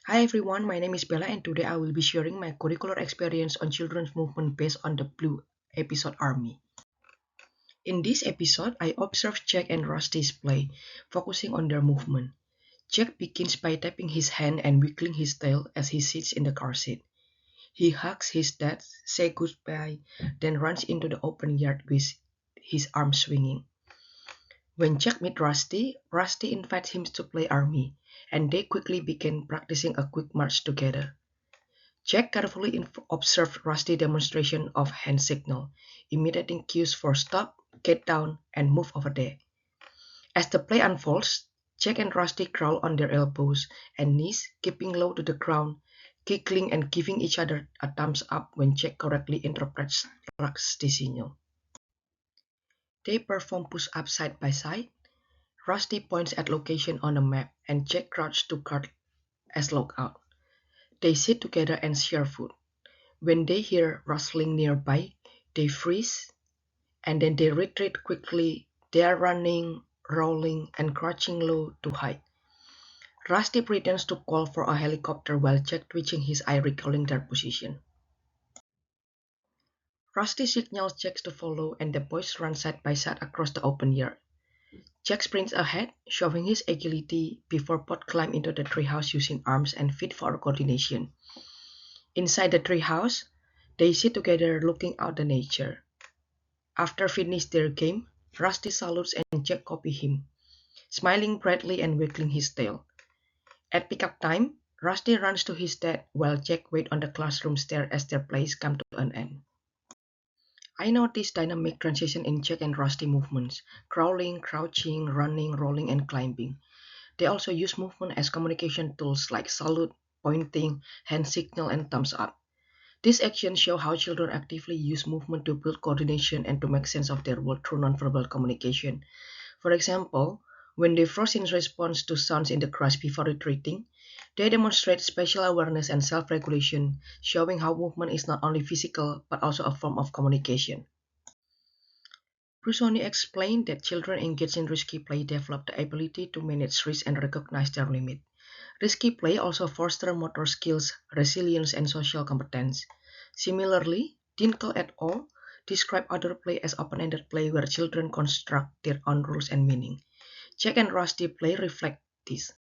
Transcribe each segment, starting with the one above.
Hi everyone, my name is Bella and today I will be sharing my curricular experience on children's movement based on the Blue episode Army. In this episode, I observed Jack and Rusty's play, focusing on their movement. Jack begins by tapping his hand and wiggling his tail as he sits in the car seat. He hugs his dad, says goodbye, then runs into the open yard with his arms swinging. When Jack meets Rusty, Rusty invites him to play Army, and they quickly begin practicing a quick march together. Jack carefully observed Rusty's demonstration of hand signal, imitating cues for stop, get down, and move over there. As the play unfolds, Jack and Rusty crawl on their elbows and knees, keeping low to the ground, giggling and giving each other a thumbs up when Jack correctly interprets Rusty's signal. They perform push-ups side by side. Rusty points at location on a map, and Jack crouches to guard as logout. They sit together and share food. When they hear rustling nearby, they freeze and then they retreat quickly. They are running, rolling, and crouching low to hide. Rusty pretends to call for a helicopter while Jack twitching his eye recalling their position. Rusty signals Jack to follow and the boys run side by side across the open yard. Jack sprints ahead, showing his agility before both climb into the treehouse using arms and feet for coordination. Inside the treehouse, they sit together looking out the nature. After finish their game, Rusty salutes and Jack copy him, smiling brightly and wiggling his tail. At pickup time, Rusty runs to his dad while Jack waits on the classroom stair as their plays come to an end. I noticed dynamic transition in Jack and Rusty movements, crawling, crouching, running, rolling, and climbing. They also use movement as communication tools like salute, pointing, hand signal, and thumbs up. These actions show how children actively use movement to build coordination and to make sense of their world through nonverbal communication. For example, when they froze in response to sounds in the grass before retreating, they demonstrate spatial awareness and self-regulation, showing how movement is not only physical but also a form of communication. Brusoni explained that children engaged in risky play develop the ability to manage risk and recognize their limit. Risky play also fosters motor skills, resilience, and social competence. Similarly, Dinkel et al. Describe other play as open-ended play where children construct their own rules and meaning. Jack and Rusty play reflect this,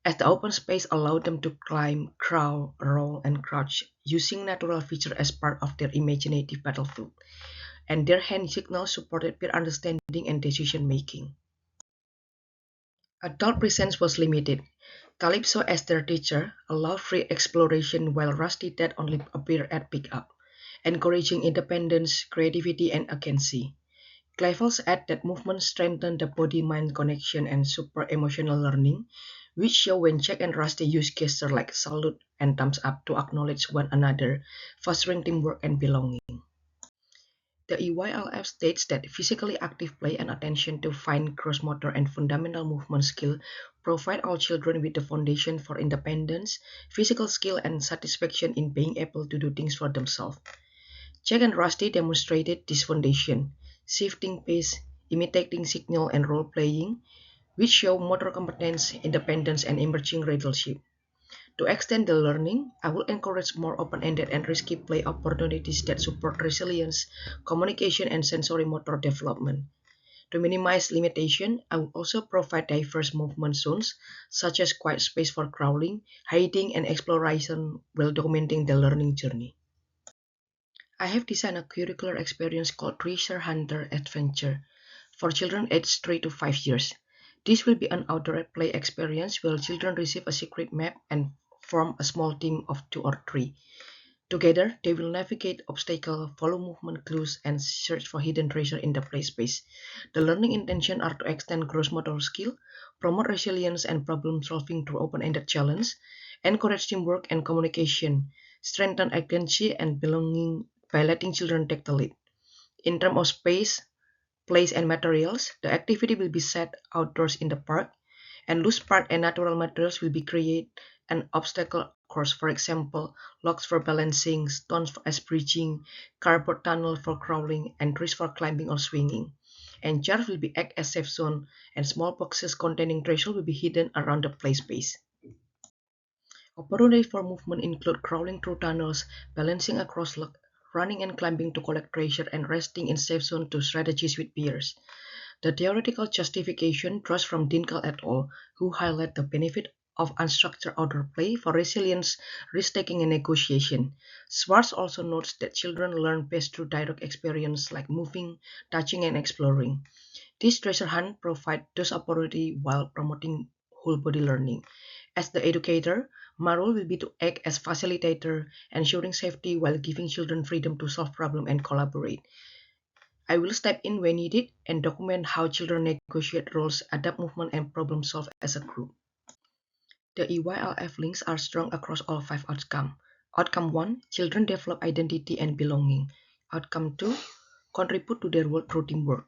as the open space allowed them to climb, crawl, roll, and crouch, using natural features as part of their imaginative battlefield, and their hand signals supported peer understanding and decision making. Adult presence was limited. Calypso, as their teacher, allowed free exploration while Rusty Dad only appeared at pickup, encouraging independence, creativity, and agency. Clavels add that movement strengthened the body-mind connection and super emotional learning, which show when Jack and Rusty use gestures like salute and thumbs up to acknowledge one another, fostering teamwork and belonging. The EYLF states that physically active play and attention to fine gross motor and fundamental movement skill provide all children with the foundation for independence, physical skill, and satisfaction in being able to do things for themselves. Jack and Rusty demonstrated this foundation, shifting pace, imitating signal, and role playing, which show motor competence, independence, and emerging leadership. To extend the learning, I will encourage more open-ended and risky play opportunities that support resilience, communication, and sensory motor development. To minimize limitation, I will also provide diverse movement zones, such as quiet space for crawling, hiding, and exploration while documenting the learning journey. I have designed a curricular experience called Treasure Hunter Adventure for children aged 3 to 5 years. This will be an outdoor play experience where children receive a secret map and form a small team of 2 or 3. Together, they will navigate obstacles, follow movement clues, and search for hidden treasure in the play space. The learning intention are to extend gross motor skill, promote resilience and problem solving through open-ended challenge, encourage teamwork and communication, strengthen agency and belonging by letting children take the lead. In terms of space, place, and materials, the activity will be set outdoors in the park, and loose park and natural materials will be created an obstacle course, for example, logs for balancing, stones as bridging, cardboard tunnel for crawling, and trees for climbing or swinging. And jars will be act as safe zone, and small boxes containing treasure will be hidden around the play space. Opportunity for movement include crawling through tunnels, balancing across running and climbing to collect treasure, and resting in safe zone to strategize with peers. The theoretical justification draws from Dinkel et al., who highlight the benefit of unstructured outdoor play for resilience, risk-taking, and negotiation. Schwartz also notes that children learn best through direct experience like moving, touching, and exploring. This treasure hunt provides those opportunities while promoting whole body learning. As the educator, my role will be to act as facilitator, ensuring safety while giving children freedom to solve problems and collaborate. I will step in when needed and document how children negotiate roles, adapt movement, and problem solve as a group. The EYLF links are strong across all five outcomes. Outcome 1, children develop identity and belonging. Outcome 2, contribute to their world through teamwork.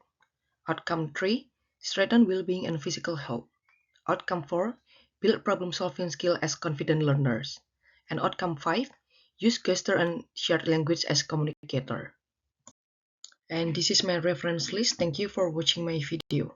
Outcome 3, strengthen well-being and physical health. Outcome 4, build problem-solving skill as confident learners. And outcome 5, use gesture and shared language as communicator. And this is my reference list. Thank you for watching my video.